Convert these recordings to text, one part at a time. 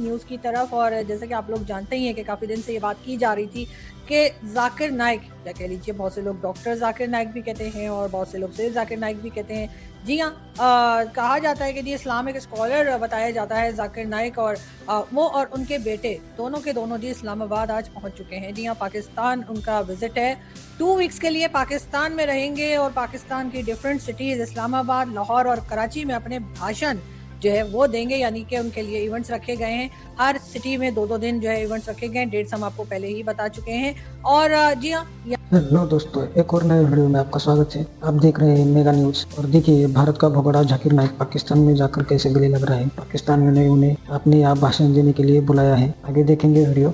News کی طرف. اور جیسا کہ آپ لوگ جانتے ہی ہیں کہ کافی دن سے یہ بات کی جا رہی تھی کہ ذاکر نائک یا کہہ لیجیے بہت سے لوگ ڈاکٹر ذاکر نائک بھی کہتے ہیں اور بہت سے لوگ سید ذاکر نائک بھی کہتے ہیں. جی ہاں, کہا جاتا ہے کہ جی اسلامک اسکالر بتایا جاتا ہے ذاکر نائک, اور وہ اور ان کے بیٹے دونوں کے دونوں جی اسلام آباد آج پہنچ چکے ہیں. جی ہاں, پاکستان ان کا وزٹ ہے. 2 ویکس کے لیے پاکستان میں رہیں گے اور پاکستان کی ڈفرینٹ سٹیز اسلام آباد, لاہور اور کراچی میں اپنے بھاشن جو ہے وہ دیں گے. یعنی کہ ان کے لیے ایونٹس رکھے گئے ہیں, ہر سٹی میں 2 دن جو ہے ایونٹس رکھے گئے ہیں. ڈیٹس ہم آپ کو پہلے ہی بتا چکے ہیں. اور جی ہاں, ہیلو دوستو, ایک اور نئے ویڈیو میں آپ کا سواگت ہے. آپ دیکھ رہے ہیں میگا نیوز. اور دیکھیے بھارت کا بھگوڑا ذاکر نائک پاکستان میں جا کر کیسے گلے لگ رہا ہے. پاکستان نے انہیں اپنے یہاں بھاشن دینے کے لیے بلایا ہے. آگے دیکھیں گے ویڈیو,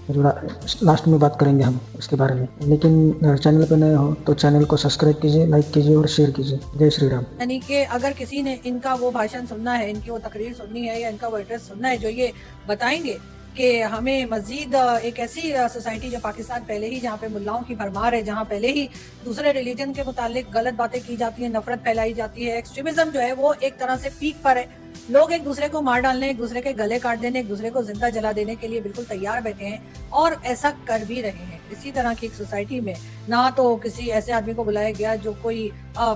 لاسٹ میں بات کریں گے ہم اس کے بارے میں. لیکن چینل پہ نئے ہو تو چینل کو سبسکرائب کیجیے, لائک کیجیے اور شیئر کیجیے. جے شری رام. یعنی کہ اگر کسی نے ان کا وہ بھاشن سننا ہے, ان کی وہ تقریر سننی ہے, یا ان کا وہ ایڈریس سننا ہے جو یہ بتائیں گے کہ ہمیں مزید ایک ایسی سوسائٹی جو پاکستان پہلے ہی جہاں پہ ملاؤں کی بھرمار ہے, جہاں پہلے ہی دوسرے ریلیجن کے متعلق غلط باتیں کی جاتی ہیں, نفرت پھیلائی جاتی ہے, ایکسٹریمزم جو ہے وہ ایک طرح سے پیک پر ہے. لوگ ایک دوسرے کو مار ڈالنے, ایک دوسرے کے گلے کاٹ دینے, ایک دوسرے کو زندہ جلا دینے کے لیے بالکل تیار بیٹھے ہیں اور ایسا کر بھی رہے ہیں. اسی طرح کی ایک سوسائٹی میں نہ تو کسی ایسے آدمی کو بلایا گیا جو کوئی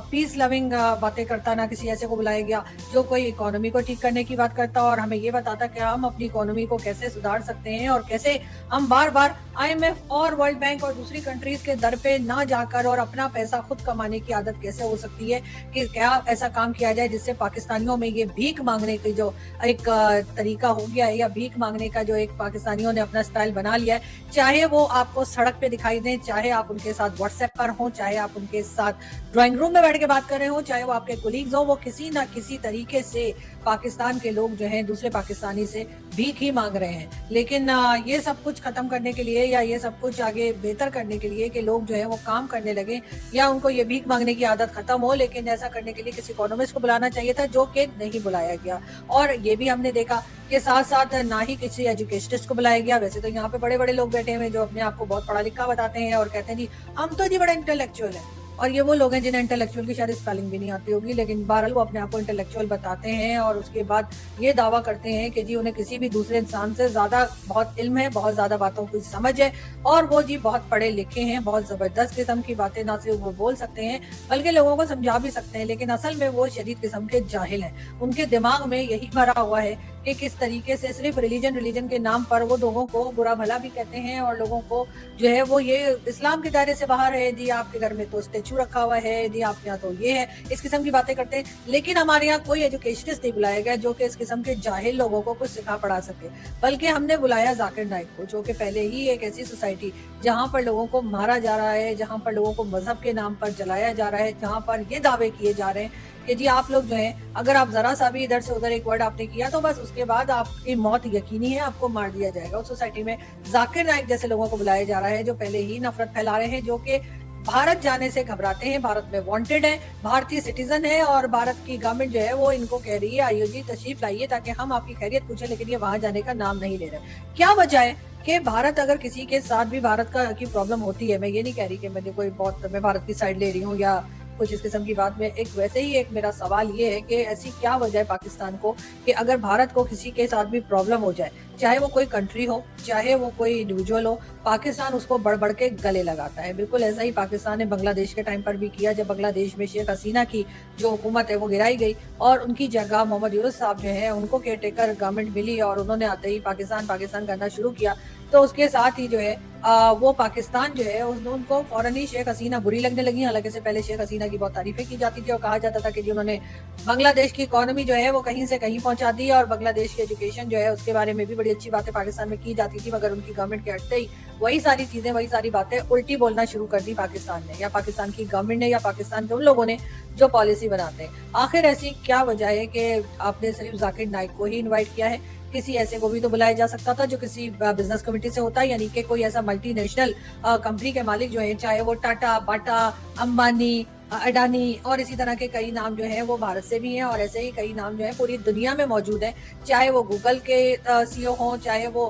پیس لونگ باتیں کرتا, نہ کسی ایسے کو بلایا گیا جو کوئی اکانومی کو ٹھیک کرنے کی بات کرتا اور ہمیں یہ بتاتا کہ ہم اپنی اکانومی کو کیسے سدھار سکتے ہیں اور کیسے ہم بار بار IMF اور ورلڈ بینک اور دوسری کنٹریز کے در پہ نہ جا کر اور اپنا پیسہ خود کمانے کی عادت کیسے ہو سکتی ہے, کہ کیا ایسا کام کیا جائے جس سے پاکستانیوں میں یہ بھیک مانگنے کی جو ایک طریقہ ہو گیا ہے, یا بھیک مانگنے کا جو ایک پاکستانیوں نے اپنا سٹائل بنا لیا ہے, چاہے وہ آپ کو سڑک پہ دکھائی دیں, چاہے آپ ان کے ساتھ واٹس ایپ پر ہوں, چاہے آپ ان کے ساتھ ڈرائنگ روم میں بیٹھ کے بات کر رہے ہوں, چاہے وہ آپ کے کولیگز ہوں, وہ کسی نہ کسی طریقے سے پاکستان کے لوگ جو ہیں دوسرے پاکستانی سے بھیک ہی مانگ رہے ہیں. لیکن یہ سب کچھ ختم کرنے کے لیے, یا یہ سب کچھ آگے بہتر کرنے کے لیے کہ لوگ جو ہے وہ کام کرنے لگے یا ان کو یہ بھیک مانگنے کی عادت ختم ہو, لیکن ایسا کرنے کے لیے کسی اکانومسٹ کو بلانا چاہیے تھا, جو کہ نہیں بلایا گیا. اور یہ بھی ہم نے دیکھا کہ ساتھ ساتھ نہ ہی کسی ایجوکیشنسٹ کو بلایا گیا. ویسے تو یہاں پہ بڑے بڑے لوگ بیٹھے ہوئے جو اپنے آپ کو بہت پڑھا لکھا بتاتے ہیں اور کہتے ہیں جی ہم تو جی بڑے انٹلیکچوئل ہیں, اور یہ وہ لوگ ہیں جنہیں انٹلیکچوئل کی شاید اسپیلنگ بھی نہیں آتی ہوگی, لیکن بہرحال وہ اپنے آپ کو انٹلیکچوئل بتاتے ہیں اور اس کے بعد یہ دعویٰ کرتے ہیں کہ جی انہیں کسی بھی دوسرے انسان سے زیادہ بہت علم ہے, بہت زیادہ باتوں کی سمجھ ہے, اور وہ جی بہت پڑھے لکھے ہیں, بہت زبردست قسم کی باتیں نہ صرف وہ بول سکتے ہیں بلکہ لوگوں کو سمجھا بھی سکتے ہیں. لیکن اصل میں وہ شدید قسم کے جاہل ہیں. ان کے دماغ میں یہی بھرا ہوا ہے کہ کس طریقے سے صرف ریلیجن کے نام پر وہ لوگوں کو برا بھلا بھی کہتے ہیں, اور لوگوں کو جو ہے وہ یہ اسلام کے دائرے سے باہر ہے, جی آپ کے گھر میں تو اسٹیچو رکھا ہوا ہے, جی آپ کے یہاں تو یہ ہے, اس قسم کی باتیں کرتے ہیں. لیکن ہمارے یہاں کوئی ایجوکیشنسٹ نہیں بلایا گیا جو کہ اس قسم کے جاہل لوگوں کو کچھ سکھا پڑھا سکے, بلکہ ہم نے بلایا ذاکر نائک کو, جو کہ پہلے ہی ایک ایسی سوسائٹی جہاں پر لوگوں کو مارا جا رہا ہے, جہاں پر لوگوں کو مذہب کے نام پر جلایا جا رہا ہے, جہاں پر یہ دعوے کیے جا رہے ہیں کہ جی آپ لوگ جو ہیں اگر آپ ذرا سا بھی ادھر سے ادھر ایک ورڈ آپ نے کیا تو بس اس کے بعد آپ کی موت یقینی ہے, آپ کو مار دیا جائے گا. اس سوسائٹی میں ذاکر نائک جیسے لوگوں کو بلایا جا رہا ہے جو پہلے ہی نفرت پھیلا رہے ہیں, جو کہ بھارت جانے سے گھبراتے ہیں, بھارت میں وانٹڈ ہیں, بھارتی سٹیزن ہے, اور بھارت کی گورنمنٹ جو ہے وہ ان کو کہہ رہی ہے آئیو جی تشریف لائیے تاکہ ہم آپ کی خیریت پوچھیں, لیکن یہ وہاں جانے کا نام نہیں لے رہے. کیا وجہ ہے کہ بھارت اگر کسی کے ساتھ بھی بھارت کی پرابلم ہوتی ہے, میں یہ نہیں کہہ رہی کہ میں بھارت کی سائڈ لے رہی ہوں یا کچھ اس قسم کی بات میں, ایک ویسے ہی ایک میرا سوال یہ ہے کہ ایسی کیا وجہ ہے پاکستان کو کہ اگر بھارت کو کسی کے ساتھ بھی پرابلم ہو جائے, چاہے وہ کوئی کنٹری ہو, چاہے وہ کوئی انڈیویجول ہو, پاکستان اس کو بڑھ بڑھ کے گلے لگاتا ہے. بالکل ایسا ہی پاکستان نے بنگلہ دیش کے ٹائم پر بھی کیا, جب بنگلہ دیش میں شیخ حسینہ کی جو حکومت ہے وہ گرائی گئی اور ان کی جگہ محمد یونس صاحب جو ہے ان کو کیئر ٹیکر گورنمنٹ ملی, اور انہوں نے آتے ہی پاکستان کرنا شروع کیا, تو اس کے ساتھ ہی جو ہے وہ پاکستان جو ہے ان کو فوراً ہی شیخ حسینہ بری لگنے لگی. حالانکہ سے پہلے شیخ حسینہ کی بہت تعریفیں کی جاتی تھی اور کہا جاتا تھا کہ جی انہوں نے بنگلہ دیش کی اکانومی جو ہے وہ کہیں سے کہیں پہنچا دی, اور بنگلہ دیش کی ایجوکیشن جو ہے اس کے بارے میں بھی بڑی اچھی باتیں پاکستان میں کی جاتی تھی, مگر ان کی گورنمنٹ کے ہٹتے ہی وہی ساری چیزیں, وہی ساری باتیں الٹی بولنا شروع کر دی پاکستان نے, یا پاکستان کی گورنمنٹ نے, یا پاکستان کے ان لوگوں نے جو پالیسی بناتے ہیں. آخر ایسی کیا وجہ ہے کہ آپ نے صرف ذاکر نائک کو ہی انوائٹ کیا ہے؟ کسی ایسے کو بھی تو بلایا جا سکتا تھا جو کسی بزنس کمیٹی سے ہوتا ہے, یعنی کہ کوئی ایسا ملٹی نیشنل کمپنی کے مالک جو ہیں, چاہے وہ ٹاٹا, باٹا, امبانی, اڈانی اور اسی طرح کے کئی نام جو ہیں وہ بھارت سے بھی ہیں, اور ایسے ہی کئی نام جو ہیں پوری دنیا میں موجود ہیں, چاہے وہ گوگل کے CEO ہوں, چاہے وہ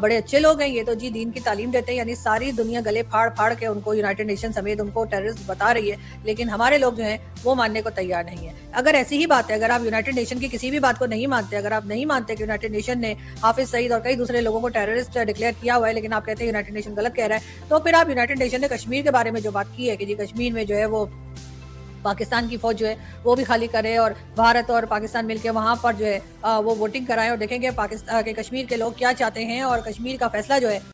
بڑے اچھے لوگ ہیں یہ تو جی دین کی تعلیم دیتے ہیں, یعنی ساری دنیا گلے پھاڑ پھاڑ کے ان کو یونائٹڈ نیشن سمیت ان کو ٹیررسٹ بتا رہی ہے, لیکن ہمارے لوگ جو ہیں وہ ماننے کو تیار نہیں ہے. اگر ایسی ہی بات ہے, اگر آپ یونائٹڈ نیشن کی کسی بھی بات کو نہیں مانتے, اگر آپ نہیں مانتے کہ یونائٹڈ نیشن نے حافظ سعید اور کئی دوسرے لوگوں کو ٹیررسٹ ڈکلیئر کیا ہوا ہے, لیکن آپ کہتے ہیں یونائٹڈ نیشن غلط کہہ رہا ہے, تو پھر آپ یونائٹڈ نیشن نے کشمیر کے بارے میں جو بات کی ہے کہ جی کشمیر میں جو ہے وہ پاکستان کی فوج جو ہے وہ بھی خالی کرے اور بھارت اور پاکستان مل کے وہاں پر جو ہے وہ ووٹنگ کرائیں, اور دیکھیں گے پاکستان کے کشمیر کے لوگ کیا چاہتے ہیں, اور کشمیر کا فیصلہ جو ہے